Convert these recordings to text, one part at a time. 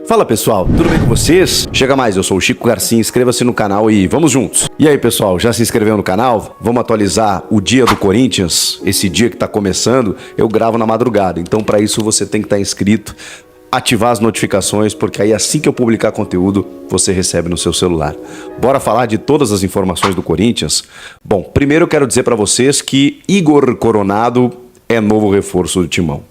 Fala pessoal, tudo bem com vocês? Chega mais, eu sou o Chico Garcia, inscreva-se no canal e vamos juntos. E aí pessoal, já se inscreveu no canal? Vamos atualizar o dia do Corinthians? Esse dia que está começando, eu gravo na madrugada, então para isso você tem que estar inscrito, ativar as notificações, porque aí assim que eu publicar conteúdo, você recebe no seu celular. Bora falar de todas as informações do Corinthians? Bom, primeiro eu quero dizer para vocês que Igor Coronado é novo reforço do Timão.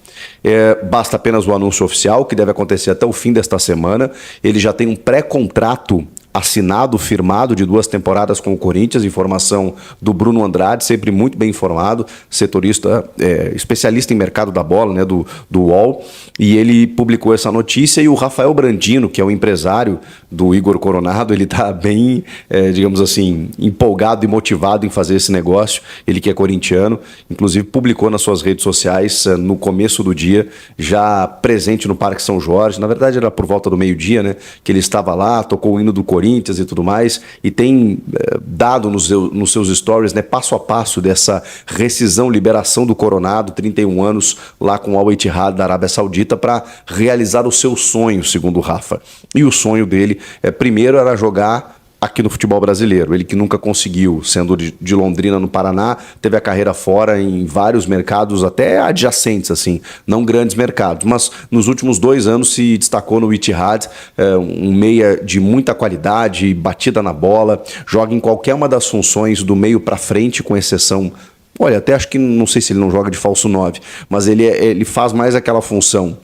Basta apenas o anúncio oficial, que deve acontecer até o fim desta semana. Ele já tem um pré-contrato assinado, firmado de 2 temporadas com o Corinthians, informação do Bruno Andrade, sempre muito bem informado, setorista, especialista em mercado da bola, né, do UOL, e ele publicou essa notícia. E o Rafael Brandino, que é o empresário do Igor Coronado, ele está bem, digamos assim, empolgado e motivado em fazer esse negócio, ele que é corintiano, inclusive publicou nas suas redes sociais no começo do dia, já presente no Parque São Jorge. Na verdade era por volta do meio-dia, né, que ele estava lá, tocou o hino do Corinthians e tudo mais, e tem dado nos seus stories, né, passo a passo dessa rescisão, liberação do Coronado, 31 anos, lá com o Al Ittihad da Arábia Saudita, para realizar o seu sonho, segundo o Rafa. E o sonho dele, primeiro, era jogar aqui no futebol brasileiro. Ele que nunca conseguiu, sendo de Londrina, no Paraná, teve a carreira fora em vários mercados, até adjacentes, assim, não grandes mercados, mas nos últimos 2 anos se destacou no Ittihad, um meia de muita qualidade, batida na bola, joga em qualquer uma das funções do meio para frente, com exceção... Olha, até acho que, não sei se ele não joga de falso 9, mas ele faz mais aquela função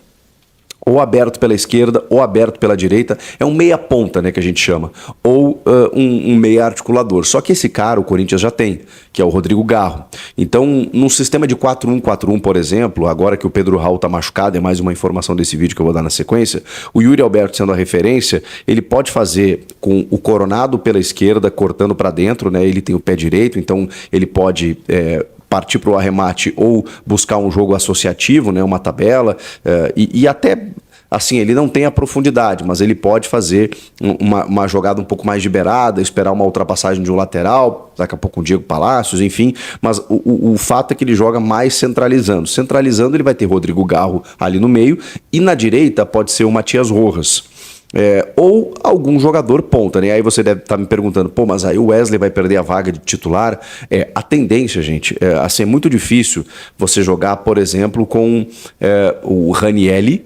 ou aberto pela esquerda, ou aberto pela direita. É um meia ponta, né, que a gente chama, ou um meia articulador. Só que esse cara o Corinthians já tem, que é o Rodrigo Garro. Então, num sistema de 4-1-4-1, por exemplo, agora que o Pedro Raul tá machucado, é mais uma informação desse vídeo que eu vou dar na sequência, o Yuri Alberto sendo a referência, ele pode fazer com o Coronado pela esquerda, cortando para dentro, né, ele tem o pé direito, então ele pode... partir para o arremate ou buscar um jogo associativo, né, uma tabela, e até, assim, ele não tem a profundidade, mas ele pode fazer uma jogada um pouco mais liberada, esperar uma ultrapassagem de um lateral, daqui a pouco um Diego Palacios, enfim, mas o fato é que ele joga mais centralizando. Centralizando, ele vai ter Rodrigo Garro ali no meio, e na direita pode ser o Matias Rojas. Ou algum jogador ponta, né? Aí você deve estar me perguntando, pô, mas aí o Wesley vai perder a vaga de titular? A tendência, gente, assim, é muito difícil você jogar, por exemplo, com o Ranielli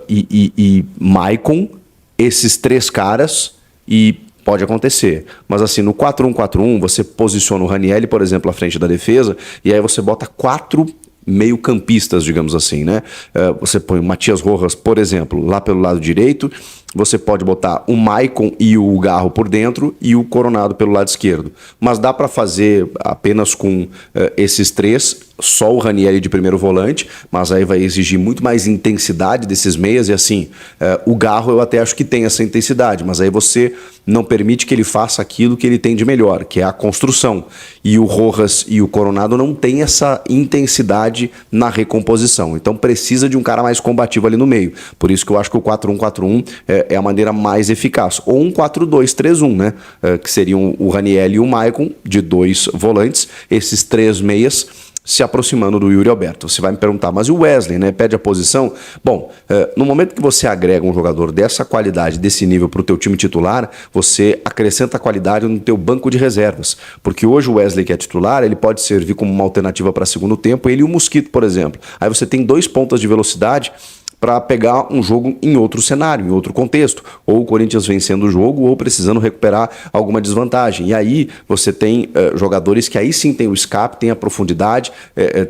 e Maicon, esses 3 caras, e pode acontecer. Mas assim, no 4-1-4-1, você posiciona o Ranielli, por exemplo, à frente da defesa, e aí você bota 4 meio-campistas, digamos assim, né? Você põe o Matias Rojas, por exemplo, lá pelo lado direito, você pode botar o Maicon e o Garro por dentro e o Coronado pelo lado esquerdo. Mas dá para fazer apenas com esses 3, só o Ranielli de primeiro volante, mas aí vai exigir muito mais intensidade desses meias, e assim, o Garro eu até acho que tem essa intensidade, mas aí você não permite que ele faça aquilo que ele tem de melhor, que é a construção. E o Rojas e o Coronado não têm essa intensidade na recomposição. Então precisa de um cara mais combativo ali no meio. Por isso que eu acho que o 4-1-4-1 é a maneira mais eficaz. Ou um 4-2-3-1, né? Que seriam o Ranielli e o Maicon, de 2 volantes, esses 3 meias se aproximando do Yuri Alberto. Você vai me perguntar, mas e o Wesley, né? Pede a posição? Bom, no momento que você agrega um jogador dessa qualidade, desse nível para o teu time titular, você acrescenta qualidade no teu banco de reservas. Porque hoje o Wesley, que é titular, ele pode servir como uma alternativa para segundo tempo, ele e o Mosquito, por exemplo. Aí você tem 2 pontas de velocidade para pegar um jogo em outro cenário, em outro contexto. Ou o Corinthians vencendo o jogo, ou precisando recuperar alguma desvantagem. E aí você tem jogadores que aí sim tem o escape, tem a profundidade,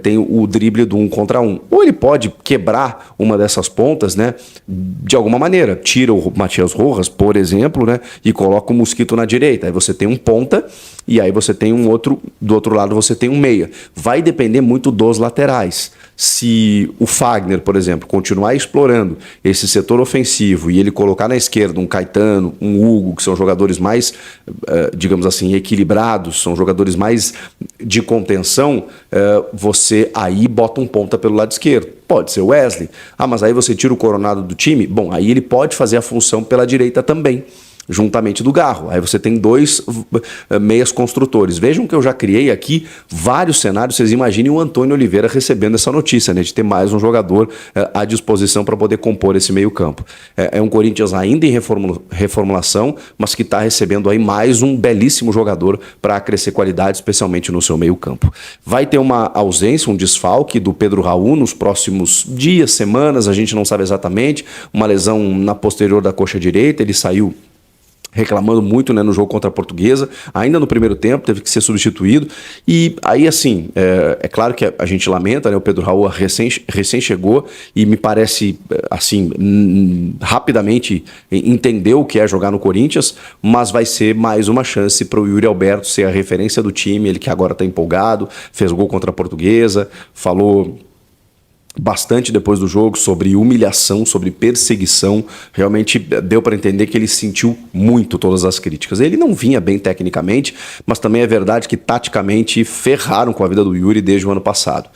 tem o drible do 1 contra 1. Ou ele pode quebrar uma dessas pontas, né, de alguma maneira. Tira o Matias Rojas, por exemplo, né, e coloca o Mosquito na direita. Aí você tem um ponta, e aí você tem um outro, do outro lado você tem um meia. Vai depender muito dos laterais. Se o Fagner, por exemplo, continuar explorando esse setor ofensivo e ele colocar na esquerda um Caetano, um Hugo, que são jogadores mais, digamos assim, equilibrados, são jogadores mais de contenção, você aí bota um ponta pelo lado esquerdo. Pode ser o Wesley. Ah, mas aí você tira o Coronado do time? Bom, aí ele pode fazer a função pela direita também. juntamente do Garro. Aí você tem dois meias construtores. Vejam que eu já criei aqui vários cenários. Vocês imaginem o Antônio Oliveira recebendo essa notícia, né, de ter mais um jogador à disposição para poder compor esse meio campo. É um Corinthians ainda em reformulação, mas que está recebendo aí mais um belíssimo jogador para acrescer qualidade, especialmente no seu meio campo. Vai ter uma ausência, um desfalque do Pedro Raul nos próximos dias, semanas, a gente não sabe exatamente, uma lesão na posterior da coxa direita, ele saiu reclamando muito, né, no jogo contra a Portuguesa, ainda no primeiro tempo, teve que ser substituído, e aí assim, é claro que a gente lamenta, né, o Pedro Raul recém chegou, e me parece, assim, rapidamente entendeu o que é jogar no Corinthians, mas vai ser mais uma chance para o Yuri Alberto ser a referência do time, ele que agora está empolgado, fez gol contra a Portuguesa, falou bastante depois do jogo sobre humilhação, sobre perseguição. Realmente deu para entender que ele sentiu muito todas as críticas. Ele não vinha bem tecnicamente, mas também é verdade que taticamente ferraram com a vida do Yuri desde o ano passado.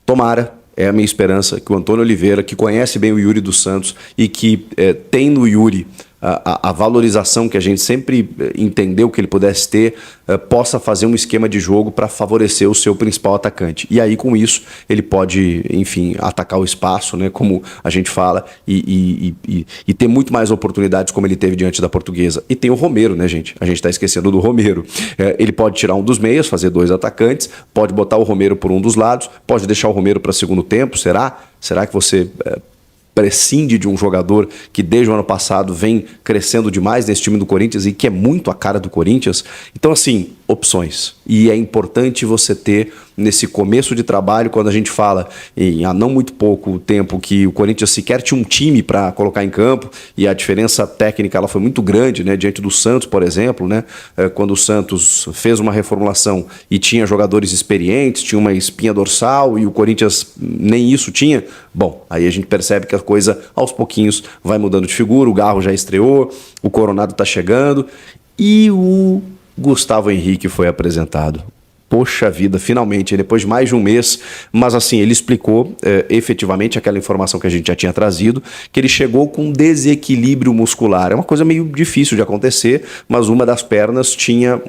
Tomara, é a minha esperança, que o Antônio Oliveira, que conhece bem o Yuri dos Santos e que tem no Yuri a valorização que a gente sempre entendeu que ele pudesse ter, possa fazer um esquema de jogo para favorecer o seu principal atacante. E aí, com isso, ele pode, enfim, atacar o espaço, né, como a gente fala, e ter muito mais oportunidades como ele teve diante da Portuguesa. E tem o Romero, né, gente? A gente está esquecendo do Romero. Ele pode tirar um dos meias, fazer dois atacantes, pode botar o Romero por um dos lados, pode deixar o Romero para segundo tempo, será? Será que você prescinde de um jogador que desde o ano passado vem crescendo demais nesse time do Corinthians e que é muito a cara do Corinthians? Então, assim, opções. E é importante você ter, nesse começo de trabalho, quando a gente fala em há não muito pouco tempo que o Corinthians sequer tinha um time para colocar em campo, e a diferença técnica ela foi muito grande, né, diante do Santos, por exemplo, né, quando o Santos fez uma reformulação e tinha jogadores experientes, tinha uma espinha dorsal e o Corinthians nem isso tinha. Bom, aí a gente percebe que a coisa aos pouquinhos vai mudando de figura. O Garro já estreou, o Coronado está chegando e o Gustavo Henrique foi apresentado. Poxa vida, finalmente, depois de mais de um mês, mas assim, ele explicou efetivamente aquela informação que a gente já tinha trazido, que ele chegou com desequilíbrio muscular. É uma coisa meio difícil de acontecer, mas uma das pernas tinha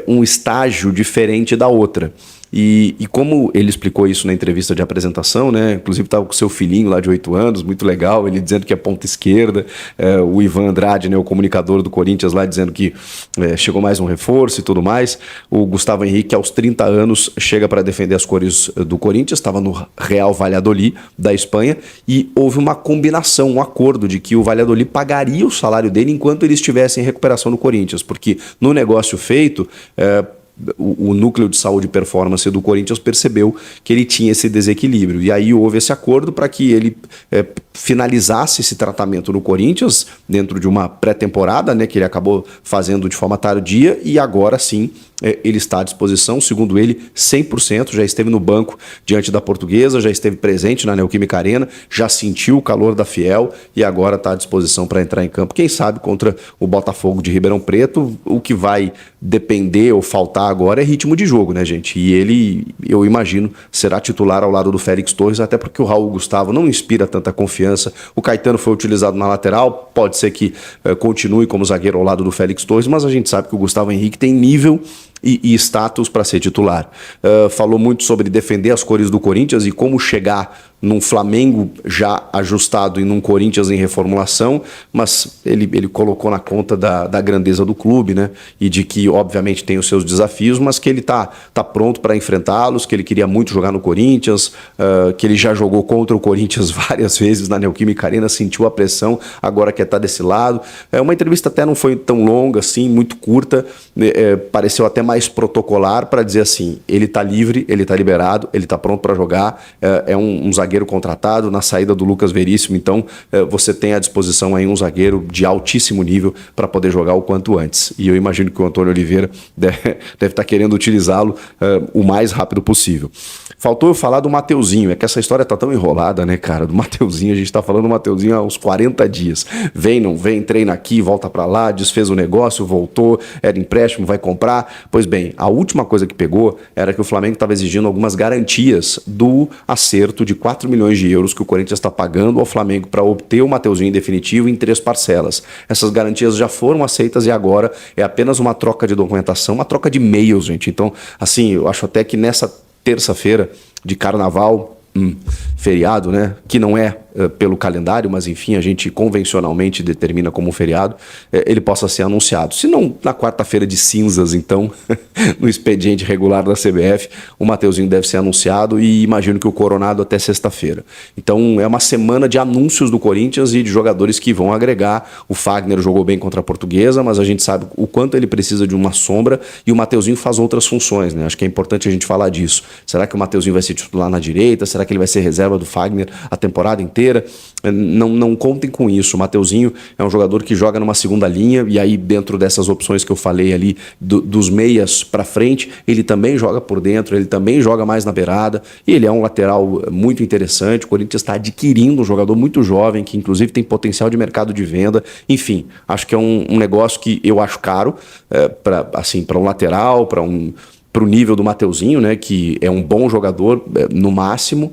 um estágio diferente da outra. E como ele explicou isso na entrevista de apresentação, né? Inclusive estava com seu filhinho lá de 8 anos, muito legal, ele dizendo que é ponta esquerda, o Ivan Andrade, né, o comunicador do Corinthians lá, dizendo que chegou mais um reforço e tudo mais. O Gustavo Henrique, aos 30 anos, chega para defender as cores do Corinthians, estava no Real Valladolid, da Espanha, e houve uma combinação, um acordo de que o Valladolid pagaria o salário dele enquanto ele estivesse em recuperação no Corinthians, porque no negócio feito, o núcleo de saúde e performance do Corinthians percebeu que ele tinha esse desequilíbrio, e aí houve esse acordo para que ele finalizasse esse tratamento no Corinthians dentro de uma pré-temporada, né, que ele acabou fazendo de forma tardia, e agora sim ele está à disposição, segundo ele, 100%, já esteve no banco diante da Portuguesa, já esteve presente na Neoquímica Arena, já sentiu o calor da Fiel e agora está à disposição para entrar em campo. Quem sabe contra o Botafogo de Ribeirão Preto, o que vai depender ou faltar agora é ritmo de jogo, né, gente? E ele, eu imagino, será titular ao lado do Félix Torres, até porque o Raul Gustavo não inspira tanta confiança. O Caetano foi utilizado na lateral, pode ser que continue como zagueiro ao lado do Félix Torres, mas a gente sabe que o Gustavo Henrique tem nível e status para ser titular. Falou muito sobre defender as cores do Corinthians e como chegar num Flamengo já ajustado e num Corinthians em reformulação, mas ele colocou na conta da grandeza do clube, né? E de que, obviamente, tem os seus desafios, mas que ele tá pronto para enfrentá-los, que ele queria muito jogar no Corinthians, que ele já jogou contra o Corinthians várias vezes na Neoquímica Arena, sentiu a pressão, agora quer estar desse lado. Uma entrevista até não foi tão longa, assim, muito curta, pareceu até mais protocolar para dizer assim, ele está livre, ele está liberado, ele está pronto para jogar, é um zagueiro contratado na saída do Lucas Veríssimo, então você tem à disposição aí um zagueiro de altíssimo nível para poder jogar o quanto antes. E eu imagino que o Antônio Oliveira deve estar querendo utilizá-lo o mais rápido possível. Faltou eu falar do Mateuzinho, é que essa história tá tão enrolada, né, cara, do Mateuzinho, a gente tá falando do Mateuzinho há uns 40 dias. Vem, não vem, treina aqui, volta para lá, desfez o negócio, voltou, era empréstimo, vai comprar. Pois bem, a última coisa que pegou era que o Flamengo estava exigindo algumas garantias do acerto de 4 4 milhões de euros que o Corinthians está pagando ao Flamengo para obter o Mateuzinho em definitivo em 3 parcelas. Essas garantias já foram aceitas e agora é apenas uma troca de documentação, uma troca de e-mails, gente. Então, assim, eu acho até que nessa terça-feira de carnaval, feriado, né? Que não é pelo calendário, mas enfim, a gente convencionalmente determina como feriado, ele possa ser anunciado. Se não na quarta-feira de cinzas, então, no expediente regular da CBF, o Mateuzinho deve ser anunciado e imagino que o Coronado até sexta-feira. Então é uma semana de anúncios do Corinthians e de jogadores que vão agregar. O Fagner jogou bem contra a Portuguesa, mas a gente sabe o quanto ele precisa de uma sombra e o Mateuzinho faz outras funções, né? Acho que é importante a gente falar disso. Será que o Mateuzinho vai ser titular na direita? Será que ele vai ser reserva do Fagner a temporada inteira? Não contem com isso. O Mateuzinho é um jogador que joga numa segunda linha e aí dentro dessas opções que eu falei ali dos meias para frente, ele também joga por dentro, ele também joga mais na beirada e ele é um lateral muito interessante. O Corinthians está adquirindo um jogador muito jovem que inclusive tem potencial de mercado de venda. Enfim, acho que é um negócio que eu acho caro para um lateral, para o nível do Mateuzinho, né, que é um bom jogador no máximo,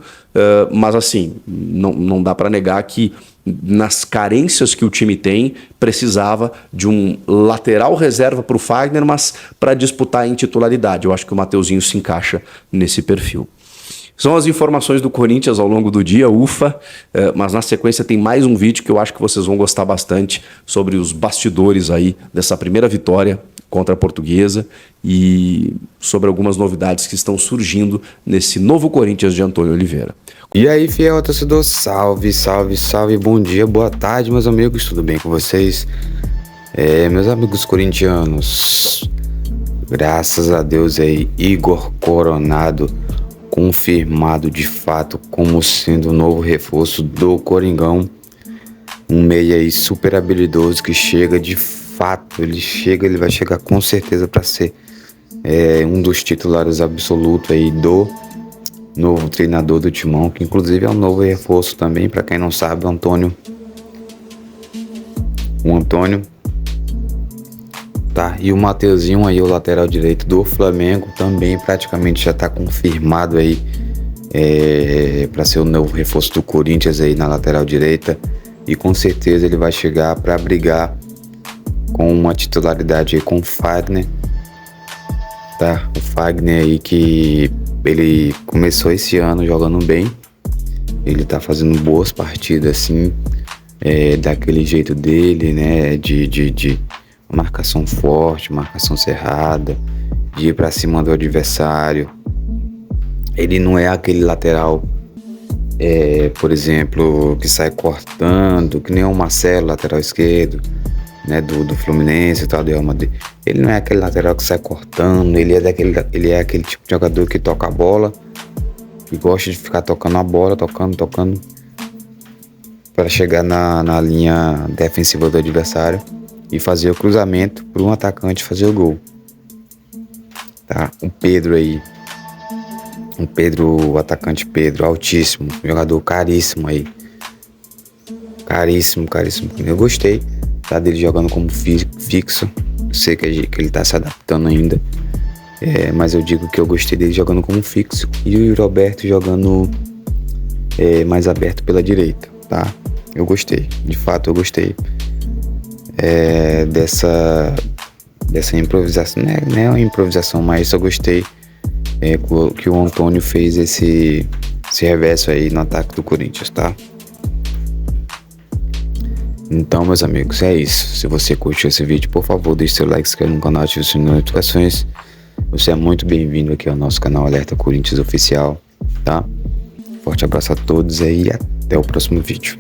mas assim, não dá para negar que nas carências que o time tem, precisava de um lateral reserva para o Fagner, mas para disputar em titularidade. Eu acho que o Mateuzinho se encaixa nesse perfil. São as informações do Corinthians ao longo do dia, ufa, mas na sequência tem mais um vídeo que eu acho que vocês vão gostar bastante sobre os bastidores aí dessa primeira vitória contra a Portuguesa e sobre algumas novidades que estão surgindo nesse novo Corinthians de Antônio Oliveira. E aí, fiel torcedor, salve, salve, salve, bom dia, boa tarde, meus amigos, tudo bem com vocês? Meus amigos corintianos, graças a Deus aí, Igor Coronado confirmado de fato como sendo o novo reforço do Coringão, um meia aí super habilidoso que chega de fato, ele vai chegar com certeza para ser um dos titulares absolutos aí do novo treinador do Timão, que inclusive é um novo reforço também, para quem não sabe, o Antônio, tá? E o Mateuzinho aí, o lateral direito do Flamengo, também praticamente já tá confirmado aí para ser o novo reforço do Corinthians aí na lateral direita, e com certeza ele vai chegar para brigar com uma titularidade aí com o Fagner, tá? O Fagner aí que ele começou esse ano jogando bem, ele tá fazendo boas partidas assim, daquele jeito dele, né? De marcação forte, marcação cerrada, de ir pra cima do adversário. Ele não é aquele lateral, por exemplo, que sai cortando, que nem o Marcelo, lateral esquerdo, né, do Fluminense e tal, do Real Madrid. Ele não é aquele lateral que sai cortando, ele é aquele tipo de jogador que toca a bola, que gosta de ficar tocando a bola, tocando, para chegar na linha defensiva do adversário e fazer o cruzamento para um atacante fazer o gol. Tá? O atacante Pedro, altíssimo, jogador caríssimo aí. Caríssimo. Eu gostei, tá, dele jogando como fixo. Sei que ele tá se adaptando ainda. Mas eu digo que eu gostei dele jogando como fixo. E o Roberto jogando mais aberto pela direita, tá? Eu gostei, de fato eu gostei dessa improvisação. Não é uma improvisação, mas eu gostei que o Antônio fez esse reverso aí no ataque do Corinthians, tá? Então, meus amigos, é isso. Se você curtiu esse vídeo, por favor, deixe seu like, se inscreva no canal, ative o sininho de notificações. Você é muito bem-vindo aqui ao nosso canal Alerta Corinthians Oficial, tá? Forte abraço a todos aí e até o próximo vídeo.